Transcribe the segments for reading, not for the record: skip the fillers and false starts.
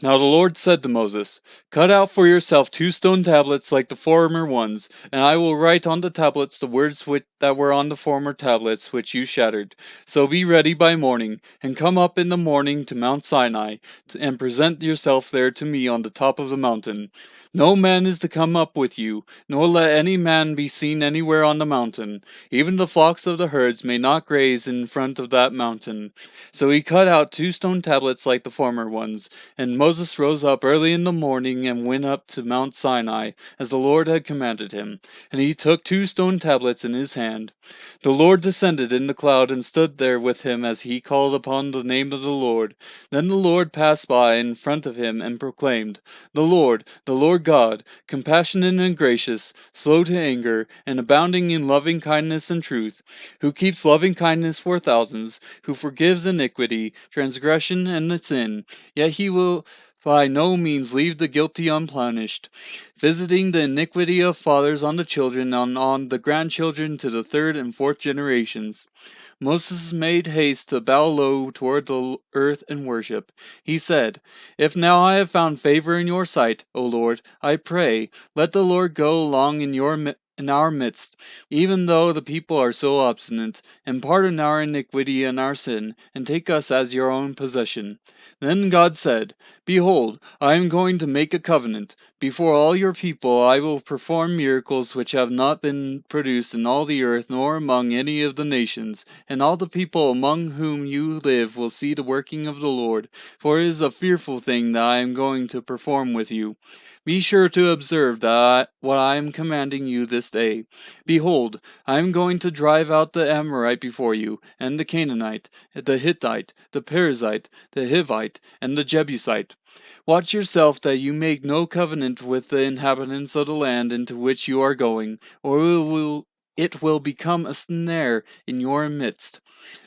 Now the Lord said to Moses, Cut out for yourself 2 stone tablets like the former ones, and I will write on the tablets the words that were on the former tablets which you shattered. So be ready by morning, and come up in the morning to Mount Sinai, and present yourself there to me on the top of the mountain. No man is to come up with you, nor let any man be seen anywhere on the mountain. Even the flocks of the herds may not graze in front of that mountain. So he cut out 2 stone tablets like the former ones. And Moses rose up early in the morning and went up to Mount Sinai, as the Lord had commanded him. And he took 2 stone tablets in his hand. The Lord descended in the cloud and stood there with him as he called upon the name of the Lord. Then the Lord passed by in front of him and proclaimed, the Lord God, compassionate and gracious, slow to anger, and abounding in loving kindness and truth, who keeps loving kindness for thousands, who forgives iniquity, transgression, and sin. Yet he will by no means leave the guilty unpunished, visiting the iniquity of fathers on the children and on the grandchildren to the 3rd and 4th generations. Moses made haste to bow low toward the earth and worship. He said, If now I have found favor in your sight, O Lord, I pray, let the Lord go along in our midst, even though the people are so obstinate, and pardon our iniquity and our sin, and take us as your own possession. Then God said, Behold, I am going to make a covenant. Before all your people I will perform miracles which have not been produced in all the earth nor among any of the nations, and all the people among whom you live will see the working of the Lord, for it is a fearful thing that I am going to perform with you. Be sure to observe what I am commanding you this day. Behold, I am going to drive out the Amorite before you, and the Canaanite, the Hittite, the Perizzite, the Hivite, and the Jebusite. Watch yourself that you make no covenant with the inhabitants of the land into which you are going, or it will become a snare in your midst.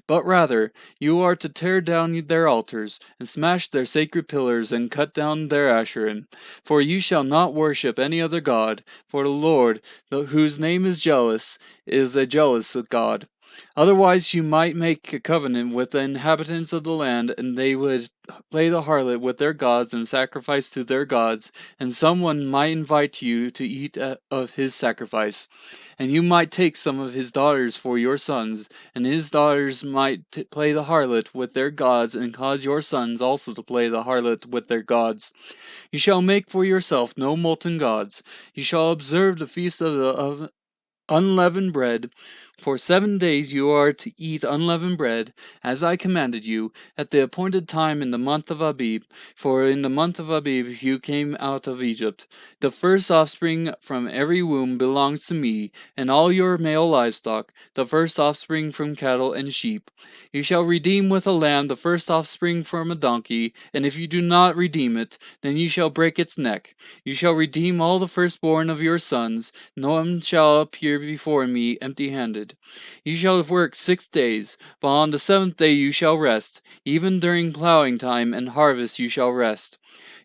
But rather, you are to tear down their altars, and smash their sacred pillars, and cut down their Asherim. For you shall not worship any other god, for the Lord, whose name is jealous, is a jealous God. Otherwise you might make a covenant with the inhabitants of the land, and they would play the harlot with their gods and sacrifice to their gods, and someone might invite you to eat of his sacrifice. And you might take some of his daughters for your sons, and his daughters might play the harlot with their gods, and cause your sons also to play the harlot with their gods. You shall make for yourself no molten gods. You shall observe the feast of unleavened bread. For 7 days you are to eat unleavened bread, as I commanded you, at the appointed time in the month of Abib. For in the month of Abib you came out of Egypt. The first offspring from every womb belongs to me, and all your male livestock, the first offspring from cattle and sheep. You shall redeem with a lamb the first offspring from a donkey, and if you do not redeem it, then you shall break its neck. You shall redeem all the firstborn of your sons. No one shall appear before me empty-handed. You shall work 6 days, but on the 7th day you shall rest. Even during plowing time and harvest you shall rest.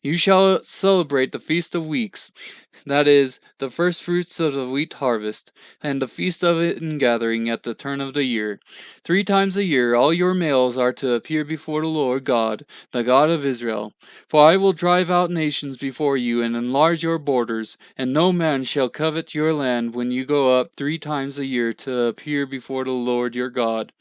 You shall celebrate the Feast of Weeks, that is, the first fruits of the wheat harvest, and the feast of ingathering at the turn of the year. 3 times a year all your males are to appear before the Lord God, the God of Israel. For I will drive out nations before you and enlarge your borders, and no man shall covet your land when you go up 3 times a year to appear before the Lord your God.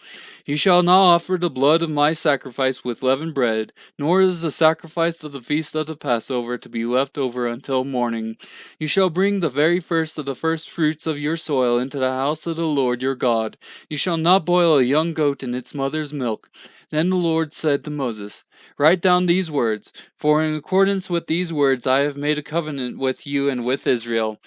You shall not offer the blood of my sacrifice with leavened bread, nor is the sacrifice of the feast of the Passover to be left over until morning. You shall bring the very first of the first fruits of your soil into the house of the Lord your God. You shall not boil a young goat in its mother's milk. Then the Lord said to Moses, Write down these words, for in accordance with these words I have made a covenant with you and with Israel.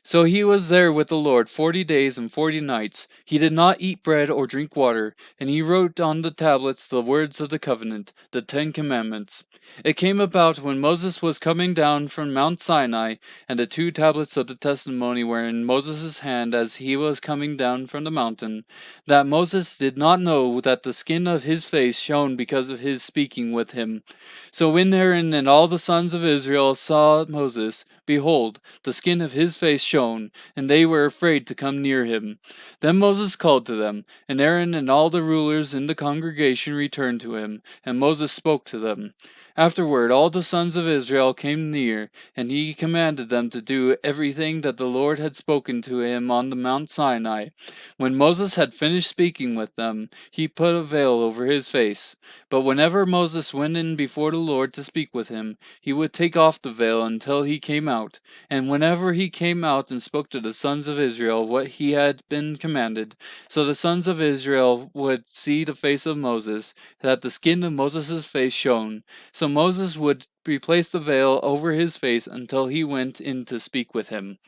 So he was there with the Lord 40 days and 40 nights. He did not eat bread or drink water, and he wrote on the tablets the words of the covenant, the 10 Commandments. It came about when Moses was coming down from Mount Sinai, and the 2 tablets of the testimony were in Moses' hand as he was coming down from the mountain, that Moses did not know that the skin of his face shone because of his speaking with him. So when Aaron and all the sons of Israel saw Moses, behold, the skin of his face shone, and they were afraid to come near him. Then Moses called to them, and Aaron and all the rulers in the congregation returned to him, and Moses spoke to them. Afterward all the sons of Israel came near, and he commanded them to do everything that the Lord had spoken to him on the Mount Sinai. When Moses had finished speaking with them, he put a veil over his face. But whenever Moses went in before the Lord to speak with him, he would take off the veil until he came out. And whenever he came out and spoke to the sons of Israel what he had been commanded, so the sons of Israel would see the face of Moses, that the skin of Moses' face shone. So Moses would replace the veil over his face until he went in to speak with him.